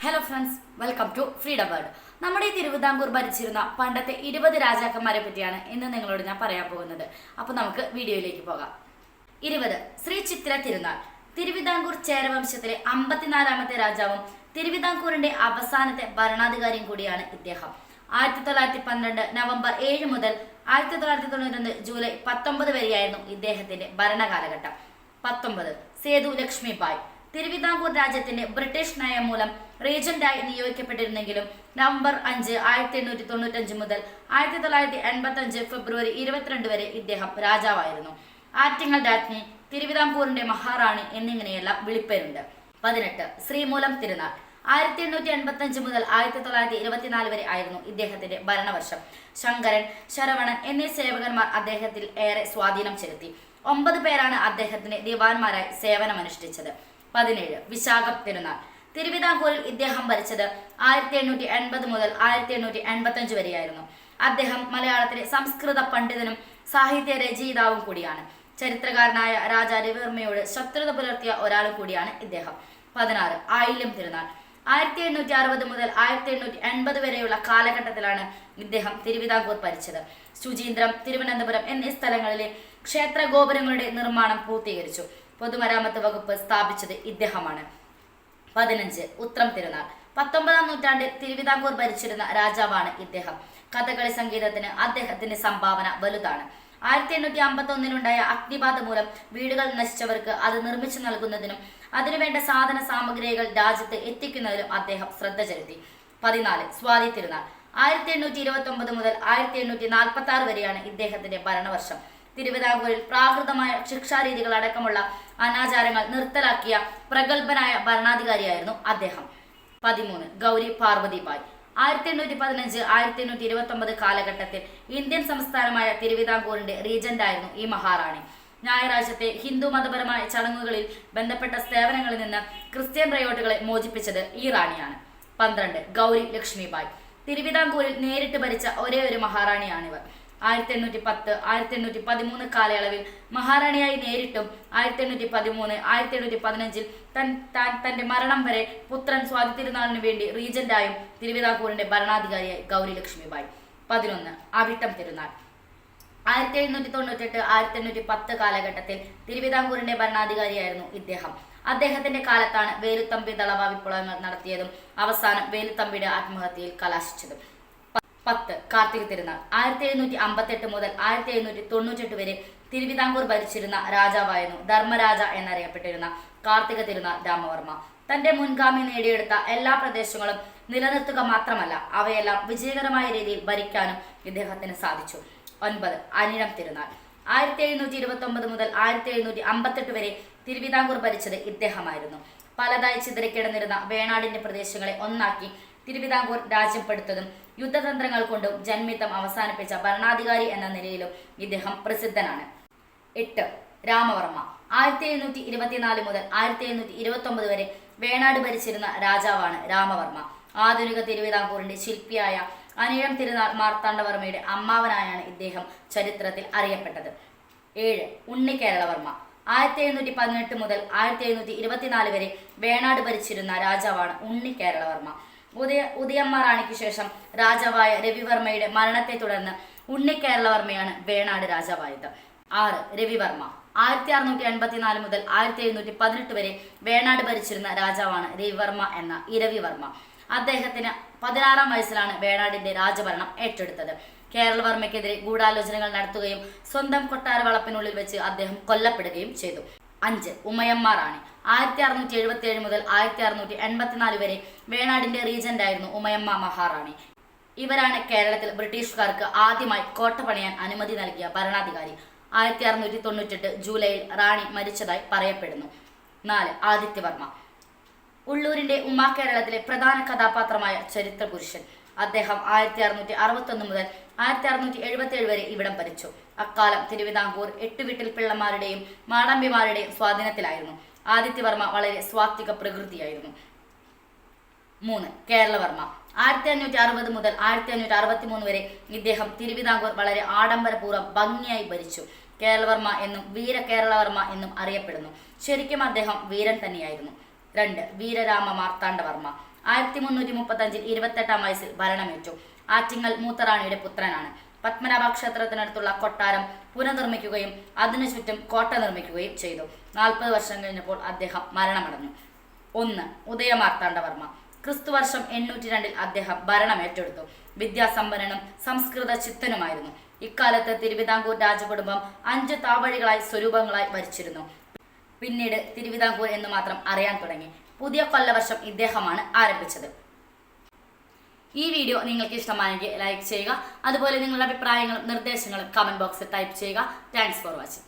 Hello friends, welcome to freedom world. നമ്മുടെ ഈ തിരുവിതാംകൂർ ഭരിച്ചിരുന്ന പണ്ടത്തെ 20 രാജാക്കന്മാരെ പറ്റിയാണ് ഇന്ന് നിങ്ങളോട് ഞാൻ പറയാൻ പോകുന്നത്. അപ്പോൾ നമുക്ക് വീഡിയോയിലേക്ക് പോകാം. 20. ശ്രീ ചിത്തിര തിരുനാൾ. തിരുവിതാംകൂർ ചേരവംശത്തിലെ 54ാമത്തെ രാജാവും തിരുവിതാംകൂറിന്റെ അവസാനത്തെ ഭരണാധികാരിയും കൂടിയാണ് ഇദ്ദേഹം. 1912 നവംബർ 7 മുതൽ 1991 ജൂലൈ 19 വരെയായിരുന്നു ഇദ്ദേഹത്തിന്റെ ഭരണകാലഘട്ടം. 19. സേതു ലക്ഷ്മിബായ്. തിരുവിതാംകൂർ രാജ്യത്തിന്റെ ബ്രിട്ടീഷ് നയം മൂലം റീജന്റായി നിയോഗിക്കപ്പെട്ടിരുന്നെങ്കിലും നവംബർ 5, 1895 മുതൽ 1985 ഫെബ്രുവരി 22 വരെ ഇദ്ദേഹം രാജാവായിരുന്നു. ആറ്റിങ്ങൽ രാജ്ഞി, തിരുവിതാംകൂറിന്റെ മഹാറാണി എന്നിങ്ങനെയെല്ലാം വിളിപ്പേരുണ്ട്. 18. ശ്രീമൂലം തിരുനാൾ. 1885 മുതൽ 1924 വരെ ആയിരുന്നു ഇദ്ദേഹത്തിന്റെ ഭരണവർഷം. ശങ്കരൻ, ശരവണൻ എന്നീ സേവകന്മാർ അദ്ദേഹത്തിൽ ഏറെ സ്വാധീനം ചെലുത്തി. 9 പേരാണ് അദ്ദേഹത്തിന് ദിവാൻമാരായി സേവനമനുഷ്ഠിച്ചത്. 17. വിശാഖം തിരുനാൾ. തിരുവിതാംകൂറിൽ ഇദ്ദേഹം ഭരിച്ചത് 1880 മുതൽ 1885 വരെയായിരുന്നു. അദ്ദേഹം മലയാളത്തിലെ സംസ്കൃത പണ്ഡിതനും സാഹിത്യ രചയിതാവും കൂടിയാണ്. ചരിത്രകാരനായ രാജാ രവിവർമ്മയോട് ശത്രുത പുലർത്തിയ ഒരാളും കൂടിയാണ് ഇദ്ദേഹം. 16. ആയില്യം തിരുനാൾ. 1860 മുതൽ 1880 വരെയുള്ള കാലഘട്ടത്തിലാണ് ഇദ്ദേഹം തിരുവിതാംകൂർ ഭരിച്ചത്. ശുചീന്ദ്രം, തിരുവനന്തപുരം എന്നീ സ്ഥലങ്ങളിലെ ക്ഷേത്ര ഗോപുരങ്ങളുടെ നിർമ്മാണം പൂർത്തീകരിച്ചു. പൊതുമരാമത്ത് വകുപ്പ് സ്ഥാപിച്ചത് ഇദ്ദേഹമാണ്. 15. ഉത്രം തിരുനാൾ. 19ാം നൂറ്റാണ്ടിൽ തിരുവിതാംകൂർ ഭരിച്ചിരുന്ന രാജാവാണ് ഇദ്ദേഹം. കഥകളി സംഗീതത്തിന് അദ്ദേഹത്തിന്റെ സംഭാവന വലുതാണ്. 1851 അഗ്നിബാധ മൂലം വീടുകൾ നശിച്ചവർക്ക് അത് നിർമ്മിച്ചു നൽകുന്നതിനും അതിനുവേണ്ട സാധന സാമഗ്രികൾ രാജ്യത്ത് എത്തിക്കുന്നതിലും അദ്ദേഹം ശ്രദ്ധ ചെലുത്തി. 14. സ്വാതി തിരുനാൾ. 1829 മുതൽ 1846 വരെയാണ് ഇദ്ദേഹത്തിന്റെ ഭരണവർഷം. തിരുവിതാംകൂറിൽ പ്രാകൃതമായ ശിക്ഷാരീതികൾ അടക്കമുള്ള അനാചാരങ്ങൾ നിർത്തലാക്കിയ പ്രഗത്ഭനായ ഭരണാധികാരിയായിരുന്നു അദ്ദേഹം. 13. ഗൗരി പാർവതിബായ്. 1815 1829 കാലഘട്ടത്തിൽ ഇന്ത്യൻ സംസ്ഥാനമായ തിരുവിതാംകൂറിന്റെ റീജന്റായിരുന്നു ഈ മഹാറാണി. ഞായറാഴ്ചത്തെ ഹിന്ദു മതപരമായ ചടങ്ങുകളിൽ ബന്ധപ്പെട്ട സേവനങ്ങളിൽ നിന്ന് ക്രിസ്ത്യൻ റയോട്ടുകളെ മോചിപ്പിച്ചത് ഈ റാണിയാണ്. 12. ഗൗരി ലക്ഷ്മിബായ്. തിരുവിതാംകൂറിൽ നേരിട്ട് ഭരിച്ച ഒരേ ഒരു മഹാറാണിയാണിവർ. 1810 1813 കാലയളവിൽ മഹാറാണിയായി നേരിട്ടും 1813 1815 തന്റെ മരണം വരെ പുത്രൻ സ്വാതി തിരുനാളിന് വേണ്ടി റീജന്റായും തിരുവിതാംകൂറിന്റെ ഭരണാധികാരിയായി ഗൗരി ലക്ഷ്മിബായ്. 11. അവിട്ടം തിരുനാൾ. 1798 1810 കാലഘട്ടത്തിൽ തിരുവിതാംകൂറിന്റെ ഭരണാധികാരിയായിരുന്നു ഇദ്ദേഹം. അദ്ദേഹത്തിന്റെ കാലത്താണ് വേലുത്തമ്പി ദളവ വിപ്ലവങ്ങൾ നടത്തിയതും അവസാനം വേലുത്തമ്പിയുടെ ആത്മഹത്യയിൽ കലാശിച്ചതും. 10. കാർത്തിക തിരുനാൾ. 1758 മുതൽ 1798 വരെ തിരുവിതാംകൂർ ഭരിച്ചിരുന്ന രാജാവായിരുന്നു ധർമ്മരാജ എന്നറിയപ്പെട്ടിരുന്ന കാർത്തിക തിരുനാൾ രാമവർമ്മ. തന്റെ മുൻഗാമി നേടിയെടുത്ത എല്ലാ പ്രദേശങ്ങളും നിലനിർത്തുക മാത്രമല്ല, അവയെല്ലാം വിജയകരമായ രീതിയിൽ ഭരിക്കാനും ഇദ്ദേഹത്തിന് സാധിച്ചു. 9. അനിഴം തിരുനാൾ. 1729 മുതൽ 1758 വരെ തിരുവിതാംകൂർ ഭരിച്ചത് ഇദ്ദേഹമായിരുന്നു. പലതായി ചിതറിക്കിടന്നിരുന്ന വേണാടിന്റെ പ്രദേശങ്ങളെ ഒന്നാക്കി തിരുവിതാംകൂർ രാജ്യപ്പെടുത്തതും യുദ്ധതന്ത്രങ്ങൾ കൊണ്ടും ജന്മിത്തം അവസാനിപ്പിച്ച ഭരണാധികാരി എന്ന നിലയിലും ഇദ്ദേഹം പ്രസിദ്ധനാണ്. 8. രാമവർമ്മ. 1724 മുതൽ 1729 വരെ വേണാട് ഭരിച്ചിരുന്ന രാജാവാണ് രാമവർമ്മ. ആധുനിക തിരുവിതാംകൂറിന്റെ ശില്പിയായ അനിഴം തിരുനാൾ മാർത്താണ്ഡവർമ്മയുടെ അമ്മാവനായാണ് ഇദ്ദേഹം ചരിത്രത്തിൽ അറിയപ്പെട്ടത്. 7. ഉണ്ണിക്കേരളവർമ്മ. 1718 മുതൽ 1724 വരെ വേണാട് ഭരിച്ചിരുന്ന രാജാവാണ് ഉണ്ണിക്കേരളവർമ്മ. ഉദയമ്മ റാണിക്ക് ശേഷം രാജാവായ രവിവർമ്മയുടെ മരണത്തെ തുടർന്ന് ഉണ്ണിക്കേരളവർമ്മയാണ് വേണാട് രാജാവായത്. 6. രവിവർമ്മ. 1684 മുതൽ 1718 വരെ വേണാട് ഭരിച്ചിരുന്ന രാജാവാണ് രവിവർമ്മ എന്ന ഇരവിവർമ്മ. അദ്ദേഹത്തിന് 16ാം വയസ്സിലാണ് വേണാടിന്റെ രാജഭരണം ഏറ്റെടുത്തത്. കേരളവർമ്മയ്ക്കെതിരെ ഗൂഢാലോചനകൾ നടത്തുകയും സ്വന്തം കൊട്ടാര വളപ്പിനുള്ളിൽ വെച്ച് അദ്ദേഹം കൊല്ലപ്പെടുകയും ചെയ്തു. 5. ഉമയമ്മ റാണി. 1677 മുതൽ 1684 വരെ വേണാടിന്റെ റീജന്റായിരുന്നു ഉമയമ്മ മഹാറാണി. ഇവരാണ് കേരളത്തിൽ ബ്രിട്ടീഷുകാർക്ക് ആദ്യമായി കോട്ട പണിയാൻ അനുമതി നൽകിയ ഭരണാധികാരി. 1698 ജൂലൈയിൽ റാണി മരിച്ചതായി പറയപ്പെടുന്നു. 4. ആദിത്യവർമ്മ. ഉള്ളൂരിന്റെ ഉമ്മാക്കേരളത്തിലെ പ്രധാന കഥാപാത്രമായ ചരിത്ര പുരുഷൻ. അദ്ദേഹം 1661 മുതൽ 1677 വരെ ഇവിടം ഭരിച്ചു. അക്കാലം തിരുവിതാംകൂർ 8 വീട്ടിൽ പിള്ളമാരുടെയും മാടമ്പിമാരുടെയും സ്വാധീനത്തിലായിരുന്നു. ആദിത്യവർമ്മ വളരെ സ്വാത്വിക പ്രകൃതിയായിരുന്നു. 3. കേരളവർമ്മ. 1560 മുതൽ 1563 വരെ ഇദ്ദേഹം തിരുവിതാംകൂർ വളരെ ആഡംബരപൂർവ്വം ഭംഗിയായി ഭരിച്ചു. കേരളവർമ്മ എന്നും വീര കേരളവർമ്മ എന്നും അറിയപ്പെടുന്നു. ശരിക്കും അദ്ദേഹം വീരൻ തന്നെയായിരുന്നു. 2. വീരരാമ മാർത്താണ്ഡവർമ്മ 1335 28-ാം വയസ്സിൽ ഭരണമേറ്റു. ആറ്റിങ്ങൽ മൂത്തറാണിയുടെ പുത്രനാണ്. പത്മനാഭ ക്ഷേത്രത്തിനടുത്തുള്ള കൊട്ടാരം പുനർനിർമ്മിക്കുകയും അതിനു ചുറ്റും കോട്ട നിർമ്മിക്കുകയും ചെയ്തു. 40 വർഷം കഴിഞ്ഞപ്പോൾ അദ്ദേഹം മരണമടഞ്ഞു. 1. ഉദയമാർത്താണ്ഡവർമ്മ ക്രിസ്തുവർഷം 802 അദ്ദേഹം ഭരണമേറ്റെടുത്തു. വിദ്യാസമ്പന്നനും സംസ്കൃത ചിത്തനുമായിരുന്നു. ഇക്കാലത്ത് തിരുവിതാംകൂർ രാജകുടുംബം 5 താവഴികളായി സ്വരൂപങ്ങളായി ഭരിച്ചിരുന്നു. പിന്നീട് തിരുവിതാംകൂർ എന്ന് മാത്രം അറിയാൻ തുടങ്ങി. പുതിയ കൊല്ലവർഷം ഇദ്ദേഹമാണ് ആരംഭിച്ചത്. ഈ വീഡിയോ നിങ്ങൾക്ക് ഇഷ്ടമായെങ്കിൽ ലൈക്ക് ചെയ്യുക. അതുപോലെ നിങ്ങളുടെ അഭിപ്രായങ്ങളും നിർദ്ദേശങ്ങളും കമന്റ് ബോക്സിൽ ടൈപ്പ് ചെയ്യുക. Thanks for watching.